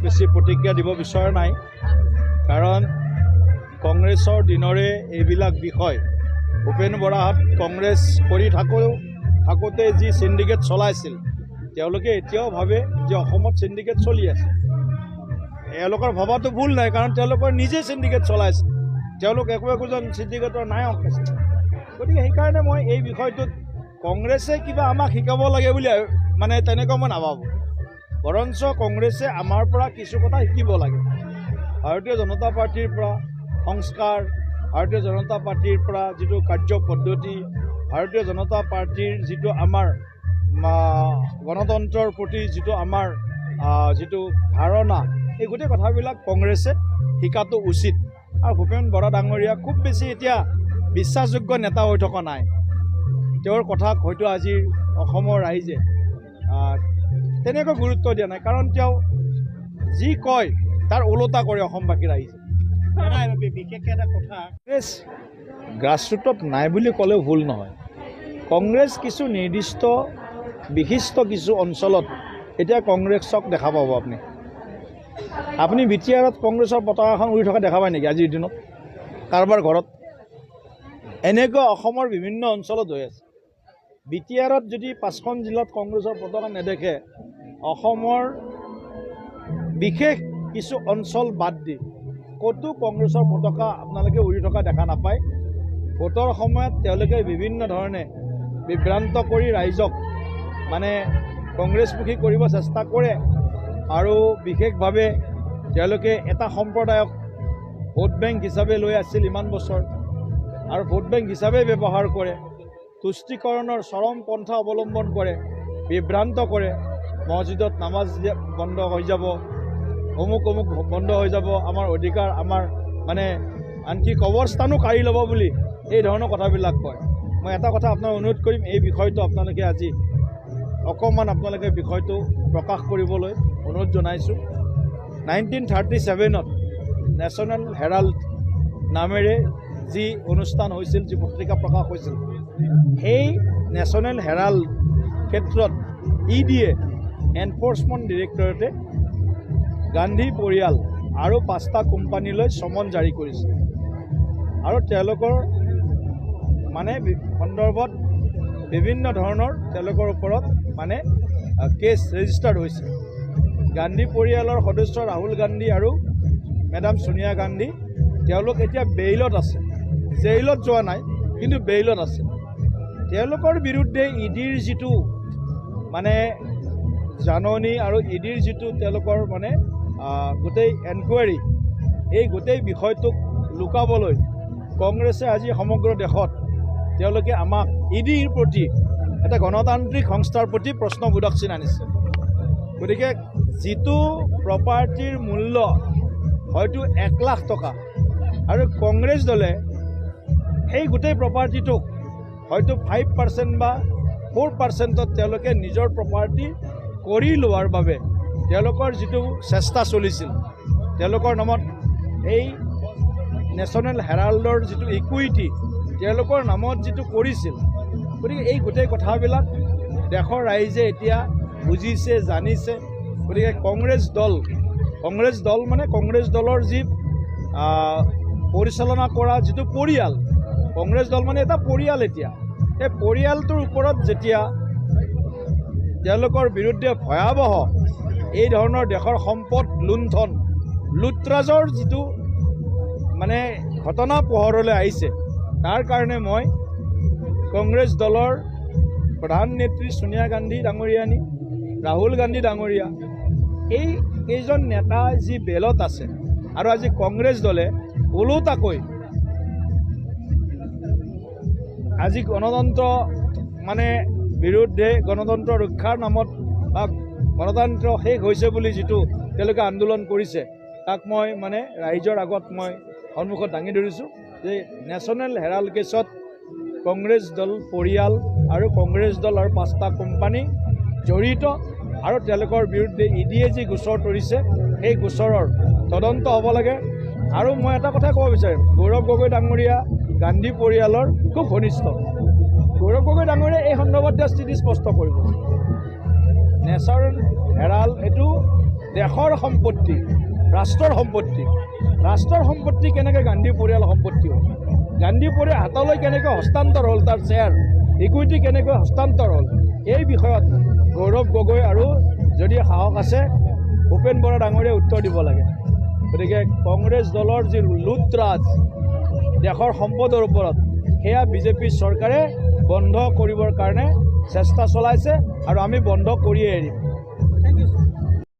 বেছি প্ৰতিক্ৰিয়া দিব বিচৰা নাই, কাৰণ কংগ্ৰেছৰ দিনৰে এইবিলাক বিষয় ভূপেন বৰাহঁত কংগ্ৰেছ কৰি থাকোঁতে যি চিণ্ডিকেট চলাইছিল তেওঁলোকে এতিয়াও ভাবে যে অসমত চিণ্ডিকেট চলি আছে। এওঁলোকৰ ভবাটো ভুল নাই, কাৰণ তেওঁলোকৰ নিজে চিণ্ডিকেট চলাইছে, তেওঁলোক একোজন চিণ্ডিকেটৰ নায়ক আছে। গতিকে সেইকাৰণে মই এই বিষয়টোত কংগ্ৰেছে কিবা আমাক শিকাব লাগে বুলি মানে তেনেকুৱা মই নাভাবোঁ। বৰঞ্চ কংগ্ৰেছে আমাৰ পৰা কিছু কথা শিকিব লাগে। ভাৰতীয় জনতা পাৰ্টিৰ পৰা সংস্কাৰ, ভাৰতীয় জনতা পাৰ্টিৰ পৰা যিটো কাৰ্য পদ্ধতি, ভাৰতীয় জনতা পাৰ্টিৰ যিটো আমাৰ গণতন্ত্ৰৰ প্ৰতি যিটো আমাৰ যিটো ধাৰণা, এই গোটেই কথাবিলাক কংগ্ৰেছে শিকাটো উচিত। আৰু ভূপেন বৰা ডাঙৰীয়া খুব বেছি এতিয়া বিশ্বাসযোগ্য নেতা হৈ থকা নাই। তেওঁৰ কথাক হয়তো আজিৰ অসমৰ ৰাইজে তেনেকৈ গুৰুত্ব দিয়া নাই, কাৰণ তেওঁ যি কয় তাৰ ওলোটা কৰে অসমবাসী ৰাইজে। বিশেষকৈ এটা কথা, কংগ্ৰেছ গ্ৰাছৰুটত নাই বুলি ক'লেও ভুল নহয়। কংগ্ৰেছ কিছু নিৰ্দিষ্ট বিশিষ্ট কিছু অঞ্চলত এতিয়া কংগ্ৰেছক দেখা পাব। আপুনি বিটিআৰত কংগ্ৰেছৰ পতাকাখন উৰি থকা দেখা পায় নেকি আজিৰ দিনত কাৰোবাৰ ঘৰত? এনেকুৱা অসমৰ বিভিন্ন অঞ্চলত হৈ আছে। বিটিআৰত যদি 5খন জিলাত কংগ্ৰেছৰ পতাকা নেদেখে, অসমৰ বিশেষ কিছু অঞ্চল বাদ দি ক'তো কংগ্ৰেছৰ পতাকা আপোনালোকে উৰি থকা দেখা নাপায়। ভোটৰ সময়ত তেওঁলোকে বিভিন্ন ধৰণে বিভ্ৰান্ত কৰি ৰাইজক মানে কংগ্ৰেছমুখী কৰিব চেষ্টা কৰে, আৰু বিশেষভাৱে তেওঁলোকে এটা সম্প্ৰদায়ক ভোট বেংক হিচাপে লৈ আছিল ইমান বছৰ, আৰু ভোট বেংক হিচাপে ব্যৱহাৰ কৰে, তুষ্টিকৰণৰ চৰম পন্থা অৱলম্বন কৰে, বিভ্ৰান্ত কৰে। মছজিদত নামাজ বন্ধ হৈ যাব, অমুক বন্ধ হৈ যাব, আমাৰ অধিকাৰ আমাৰ মানে আনকি কবৰস্থানো কাঢ়ি ল'ব বুলি এই ধৰণৰ কথাবিলাক কয়। মই এটা কথা আপোনাক অনুৰোধ কৰিম, এই বিষয়টো আপোনালোকে আজি অকণমান আপোনালোকে বিষয়টো প্ৰকাশ কৰিবলৈ অনুৰোধ জনাইছোঁ। 1937ত নেশ্যনেল হেৰাল্ড নামেৰে যি অনুষ্ঠান হৈছিল, যি পত্ৰিকা প্ৰকাশ হৈছিল, সেই নেশ্যনেল হেৰাল্ড ক্ষেত্ৰত ইডিয়ে এনফৰ্চমেণ্ট ডিৰেক্টৰেটে গান্ধী পৰিয়াল আৰু 5টা কোম্পানীলৈ চমন জাৰি কৰিছে, আৰু তেওঁলোকৰ মানে সন্দৰ্ভত বিভিন্ন ধৰণৰ তেওঁলোকৰ ওপৰত মানে কেছ ৰেজিষ্টাৰ্ড হৈছে। গান্ধী পৰিয়ালৰ সদস্য ৰাহুল গান্ধী আৰু মেডাম ছোনিয়া গান্ধী তেওঁলোক এতিয়া বেইলত আছে, জেইলত যোৱা নাই কিন্তু বেইলত আছে। তেওঁলোকৰ বিৰুদ্ধে ইডিৰ যিটো মানে জাননী আৰু ইডিৰ যিটো তেওঁলোকৰ মানে গোটেই এনকুৱাৰী, এই গোটেই বিষয়টোক লুকাবলৈ কংগ্ৰেছে আজি সমগ্ৰ দেশত তেওঁলোকে আমাক ইডিৰ প্ৰতি এটা গণতান্ত্ৰিক সংস্থাৰ প্ৰতি প্ৰশ্নবোধক চিন আনিছে। গতিকে যিটো প্ৰপাৰ্টিৰ মূল্য হয়তো 1 লাখ টকা, আৰু কংগ্ৰেছ দলে সেই গোটেই প্ৰপাৰ্টিটোক হয়তো 5% বা 4%ত তেওঁলোকে নিজৰ প্ৰপাৰ্টি কৰি লোৱাৰ বাবে তেওঁলোকৰ যিটো চেষ্টা চলিছিল, তেওঁলোকৰ নামত এই নেশ্যনেল হেৰাল্ডৰ যিটো ইকুইটি তেওঁলোকৰ নামত যিটো কৰিছিল। গতিকে এই গোটেই কথাবিলাক দেশৰ ৰাইজে এতিয়া বুজিছে, জানিছে। গতিকে কংগ্ৰেছ দল মানে কংগ্ৰেছ দলৰ যি পৰিচালনা কৰা যিটো পৰিয়াল, কংগ্ৰেছ দল মানে এটা পৰিয়াল। এতিয়া এই পৰিয়ালটোৰ ওপৰত যেতিয়া তেওঁলোকৰ বিৰুদ্ধে ভয়াৱহ এই ধৰণৰ দেশৰ সম্পদ লুণ্ঠন লুটৰাজৰ যিটো মানে ঘটনা পোহৰলৈ আহিছে, তাৰ কাৰণে মই কংগ্ৰেছ দলৰ প্ৰধান নেত্ৰী ছোনিয়া গান্ধী ডাঙৰীয়ানী, ৰাহুল গান্ধী ডাঙৰীয়া, এই কেইজন নেতা যি বেলত আছে, আৰু আজি কংগ্ৰেছ দলে ওলোটাকৈ আজি গণতন্ত্ৰ মানে বিৰুদ্ধে গণতন্ত্ৰ ৰক্ষাৰ নামত বা গণতন্ত্ৰ শেষ হৈছে বুলি যিটো তেওঁলোকে আন্দোলন কৰিছে, তাক মই মানে ৰাইজৰ আগত মই সন্মুখত দাঙি ধৰিছোঁ যে নেশ্যনেল হেৰাল্ড কেছত কংগ্ৰেছ দল পৰিয়াল আৰু কংগ্ৰেছ দল আৰু 5টা কোম্পানী জড়িত, আৰু তেওঁলোকৰ বিৰুদ্ধে ইডিয়ে যি গোচৰ তৰিছে সেই গোচৰৰ তদন্ত হ'ব লাগে। আৰু মই এটা কথা ক'ব বিচাৰিম, গৌৰৱ গগৈ ডাঙৰীয়া গান্ধী পৰিয়ালৰ খুব ঘনিষ্ঠ। গৌৰৱ গগৈ ডাঙৰীয়া এই সন্দৰ্ভত স্থিতি স্পষ্ট কৰিব। নেশ্যনেল হেৰাল্ড এইটো দেশৰ সম্পত্তি, ৰাষ্ট্ৰৰ সম্পত্তি কেনেকৈ গান্ধী পৰিয়াল সম্পত্তি হ'ল, গান্ধী পৰিয়াল হাতলৈ কেনেকৈ হস্তান্তৰ হ'ল, তাৰ শ্বেয়াৰ ইকুইটি কেনেকৈ হস্তান্তৰ হ'ল, এই বিষয়ত গৌৰৱ গগৈ আৰু যদি সাহস আছে ভূপেন বৰা ডাঙৰীয়াই উত্তৰ দিব লাগে। গতিকে কংগ্ৰেছ দলৰ যি লুটৰাজ দেশৰ সম্পদৰ ওপৰত, সেয়া বিজেপি চৰকাৰে বন্ধ কৰিবৰ কাৰণে চেষ্টা চলাইছে আৰু আমি বন্ধ কৰিয়ে এৰিম।